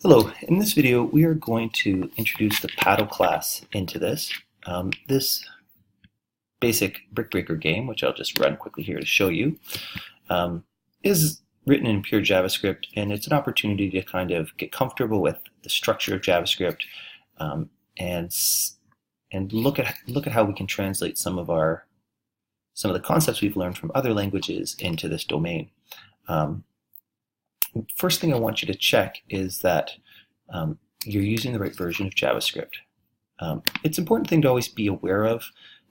Hello, in this video we are going to introduce the paddle class into this. This basic BrickBreaker game, which I'll just run quickly here to show you, is written in pure JavaScript, and it's an opportunity to kind of get comfortable with the structure of JavaScript and look at how we can translate some of the concepts we've learned from other languages into this domain. First thing I want you to check is that you're using the right version of JavaScript. It's an important thing to always be aware of.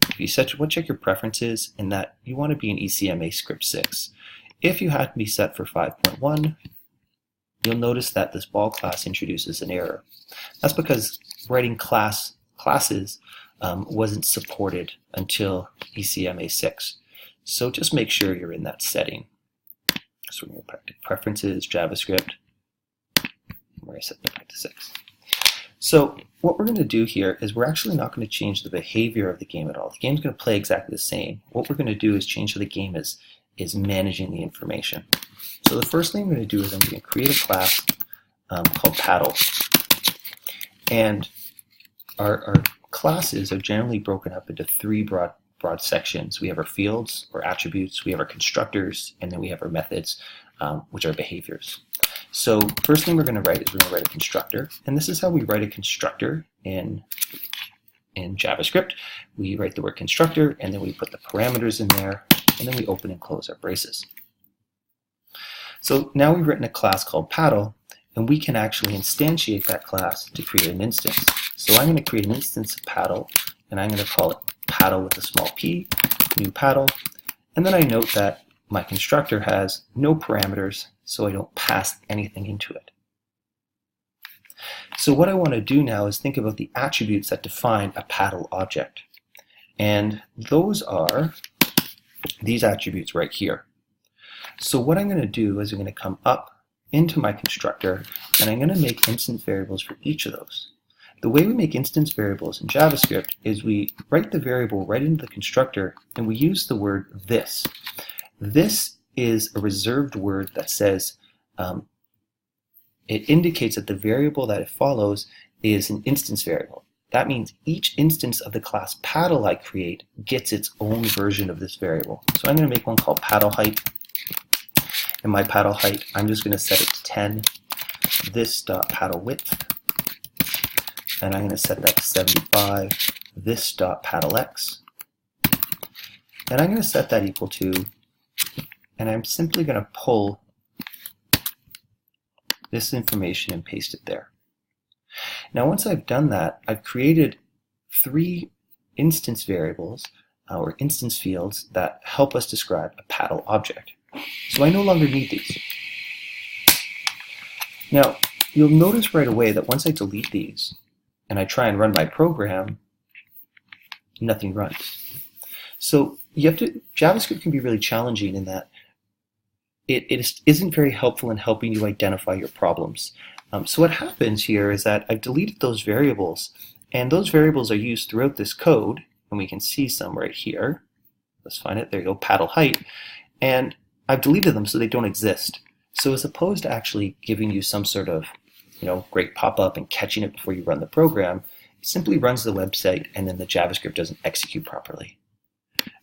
If you check your preferences, and that you want to be in ECMA script 6. If you had to be set for 5.1, you'll notice that this ball class introduces an error. That's because writing classes wasn't supported until ECMA 6. So just make sure you're in that setting. So we're going to practice preferences, JavaScript. We're going to set that back to 6. So what we're going to do here is we're actually not going to change the behavior of the game at all. The game's going to play exactly the same. What we're going to do is change how the game is managing the information. So the first thing I'm going to do is I'm going to create a class called paddle. And our classes are generally broken up into 3 broad sections. We have our fields or attributes, we have our constructors, and then we have our methods, which are behaviors. So first thing we're going to write is we're going to write a constructor, and this is how we write a constructor in JavaScript. We write the word constructor, and then we put the parameters in there, and then we open and close our braces. So now we've written a class called paddle, and we can actually instantiate that class to create an instance. So I'm going to create an instance of paddle, and I'm going to call it paddle with a small p, new paddle, and then I note that my constructor has no parameters, so I don't pass anything into it. So what I want to do now is think about the attributes that define a paddle object, and those are these attributes right here. So what I'm going to do is I'm going to come up into my constructor, and I'm going to make instance variables for each of those. The way we make instance variables in JavaScript is we write the variable right into the constructor, and we use the word this. This is a reserved word that says it indicates that the variable that it follows is an instance variable. That means each instance of the class paddle I create gets its own version of this variable. So I'm going to make one called paddle height, and my paddle height, I'm just going to set it to 10. This dot paddle width, and I'm going to set that to 75, this dot paddle x, and I'm going to set that equal to, and I'm simply going to pull this information and paste it there. Now once I've done that, I've created 3 instance variables or instance fields that help us describe a paddle object. So I no longer need these. Now you'll notice right away that once I delete these, and I try and run my program, nothing runs. So JavaScript can be really challenging in that it isn't very helpful in helping you identify your problems. So what happens here is that I've deleted those variables, and those variables are used throughout this code, and we can see some right here. Let's find it. There you go, paddle height. And I've deleted them so they don't exist. So as opposed to actually giving you some sort of great pop-up and catching it before you run the program, it simply runs the website and then the JavaScript doesn't execute properly.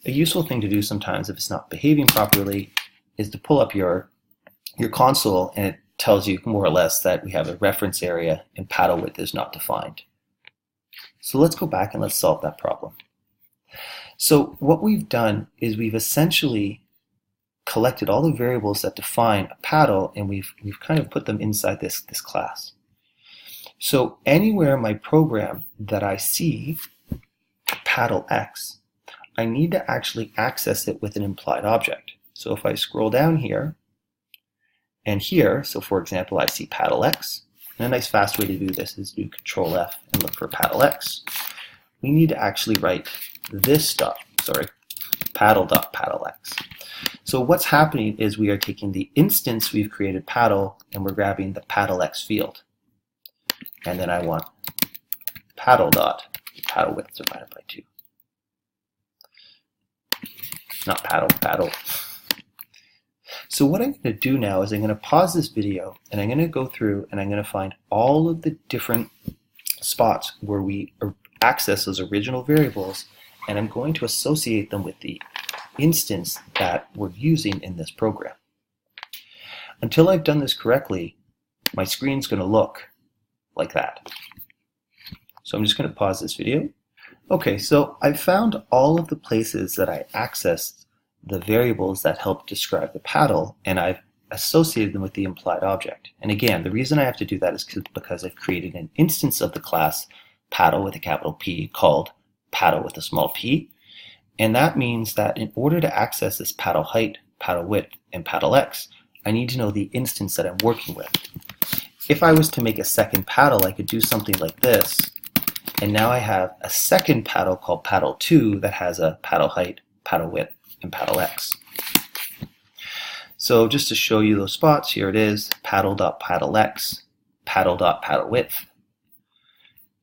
A useful thing to do sometimes if it's not behaving properly is to pull up your console, and it tells you more or less that we have a reference area and paddle width is not defined. So let's go back and let's solve that problem. So what we've done is we've essentially collected all the variables that define a paddle, and we've kind of put them inside this class. So anywhere in my program that I see paddle x, I need to actually access it with an implied object. So if I scroll down here and here, so for example I see paddle x, and a nice fast way to do this is do Control F and look for paddle x. We need to actually write paddle.paddle x. So what's happening is we are taking the instance we've created paddle, and we're grabbing the paddle x field. And then I want paddle width divided by 2. Not paddle. So what I'm going to do now is I'm going to pause this video and I'm going to go through and I'm going to find all of the different spots where we access those original variables, and I'm going to associate them with the instance that we're using in this program. Until I've done this correctly, my screen's going to look like that. So I'm just going to pause this video. Okay, so I've found all of the places that I accessed the variables that help describe the paddle, and I've associated them with the implied object. And again, the reason I have to do that is because I've created an instance of the class paddle with a capital P called paddle with a small p. And that means that in order to access this paddle height, paddle width, and paddle x, I need to know the instance that I'm working with. If I was to make a second paddle, I could do something like this. And now I have a second paddle called paddle 2 that has a paddle height, paddle width, and paddle x. So just to show you those spots, here it is, paddle.paddlex, paddle.paddlewidth.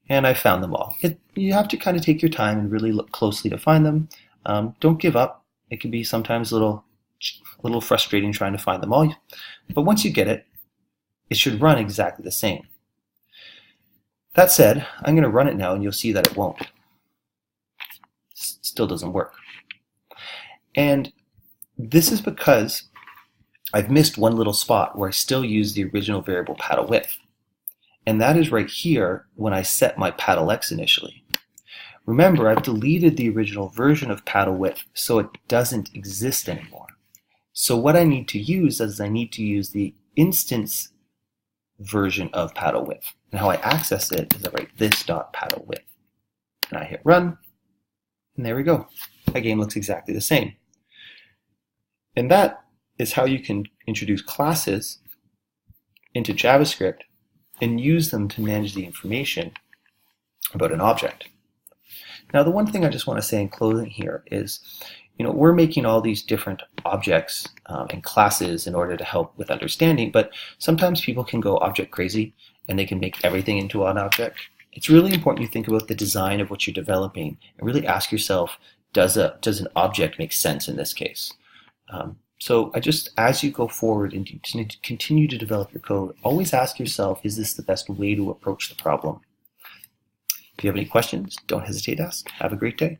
And I found them all. You have to kind of take your time and really look closely to find them. Don't give up. It can be sometimes a little frustrating trying to find them all. But once you get it, it should run exactly the same. That said, I'm going to run it now and you'll see that it won't. Still doesn't work. And this is because I've missed one little spot where I still use the original variable paddle width. And that is right here when I set my paddle x initially. Remember, I've deleted the original version of paddle width, so it doesn't exist anymore. So what I need to use is I need to use the instance version of paddle width. And how I access it is I write this dot paddle width. And I hit run, and there we go. My game looks exactly the same. And that is how you can introduce classes into JavaScript and use them to manage the information about an object. Now, the one thing I just want to say in closing here is, we're making all these different objects and classes in order to help with understanding, but sometimes people can go object crazy and they can make everything into an object. It's really important you think about the design of what you're developing and really ask yourself, does an object make sense in this case? So as you go forward and continue to develop your code, always ask yourself, is this the best way to approach the problem? If you have any questions, don't hesitate to ask. Have a great day.